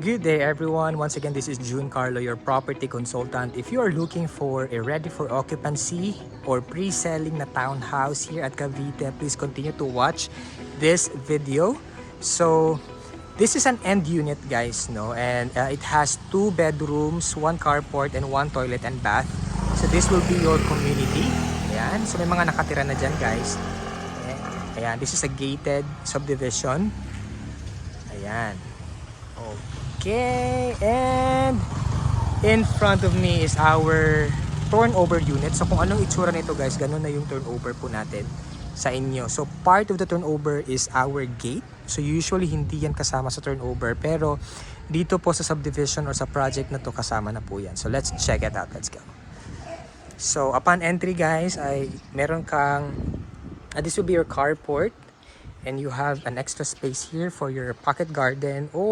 Good day everyone. Once again, this is June Carlo, your property consultant. If you are looking for a ready for occupancy or pre-selling na townhouse here at Cavite, please continue to watch this video. So, this is an end unit guys, no? And it has 2 bedrooms, 1 carport, and 1 toilet and bath. So, this will be your community. Ayan. So, may mga nakatira na dyan guys. Ayan. This is a gated subdivision. Ayan. Okay, and in front of me is our turnover unit. So kung anong itsura nito guys, ganun na yung turnover po natin sa inyo. So part of the turnover is our gate. So usually hindi yan kasama sa turnover, pero dito po sa subdivision or sa project na to kasama na po yan. So let's check it out. Let's go. So upon entry guys, ay meron kang this will be your carport, and you have an extra space here for your pocket garden or